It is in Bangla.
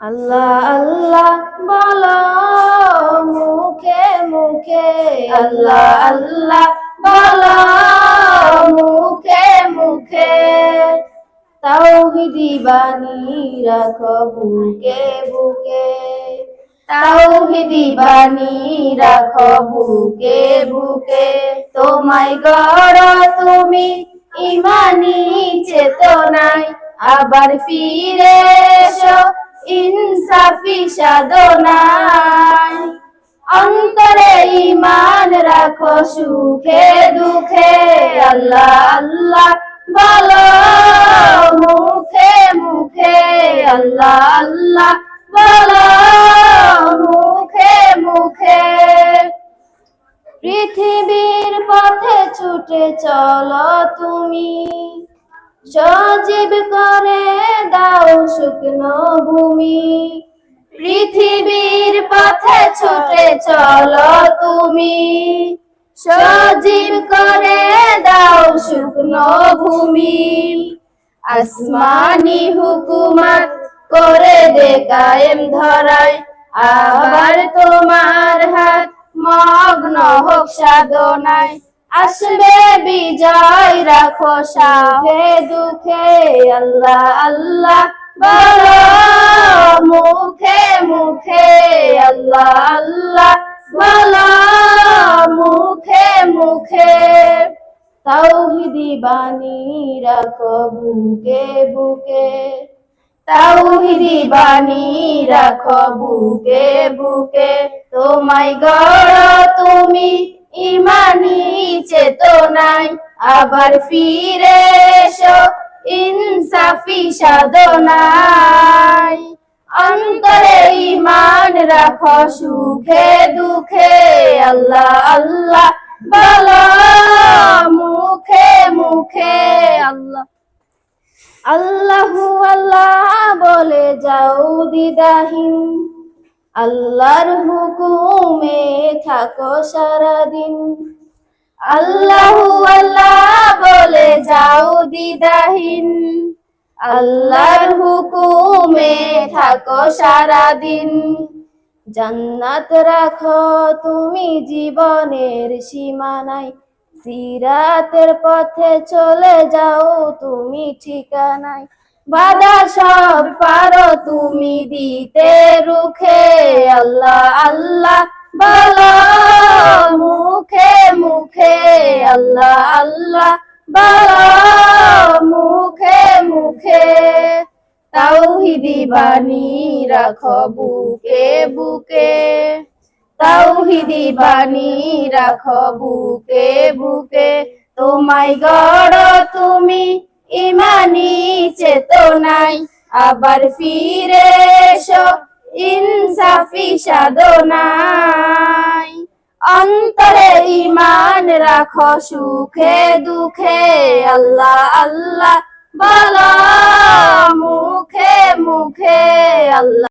আল্লাহ আল্লাহ বলো মুখে মুখে, আল্লাহ আল্লাহ বলো মুখে মুখে, তাওহীদি বাণী রাখো বুকে বুকে, তাওহীদি বাণী রাখো বুকে বুকে। তোমায় গড় তুমি ইমানি চেতনায়, আবার ফিরে এসো ইনসাফি সাধনায়। অন্তরে ঈমান রাখো সুখে দুঃখে, আল্লাহ আল্লাহ বলো মুখে মুখে, আল্লাহ আল্লাহ বলো মুখে মুখে। পৃথিবীর পথে ছুটে চলো তুমি, সজীব করে দাও শুকনো ভূমি। পৃথিবীর পথে ছুটে চলো তুমি, সজীব করে দাও শুকনো ভূমি। আসমানি হুকুমত করে দে কায়েম ধরায়, আবার তোমার হাত মগ্ন হোক সাধনায়। আসবে বিজয় রাখো সুখে দুঃখে, আল্লাহ আল্লাহ বলো মুখে মুখে, আল্লাহ আল্লাহ বলো মুখে মুখে। তাওহীদি বাণী রাখো বুকে বুকে, তাওহীদি বাণী রাখো বুকে বুকে। তোমায় গড় তুমি ইমানি চেতনায়, আবার ফিরে এসো ইনসাফি সাধনায়। অন্তরে ঈমান রাখো সুখে দুঃখে, আল্লাহ আল্লাহ বলো মুখে মুখে, আল্লাহ আল্লাহু আল্লাহ বলে যাও দ্বিধাহীন, আল্লাহর হুকুমে থাকো সারাদিন। আল্লাহু আল্লাহ বলে যাও দ্বিধাহীন, আল্লাহর হুকুমে থাকো সারাদিন। জান্নাত রাখো তুমি জীবনের সীমানায়, সিরাতের পথে চলে যাও তুমি ঠিকানায়। বাধা সব পারো তুমি দিতে রুখে, আল্লাহ আল্লাহ বলো মুখে মুখে, আল্লাহ আল্লাহ বলো মুখে মুখে। তাওহীদি বাণী রাখো বুকে বুকে, তাওহীদি বাণী রাখো বুকে বুকে। তোমায় গড় তুমি ইমানি চেতনায়, আবার ফিরে এসো ইনসাফি সাধনায়। অন্তরে ঈমান রাখো সুখে দুঃখে, আল্লাহ আল্লাহ বলো মুখে মুখে, আল্লাহ।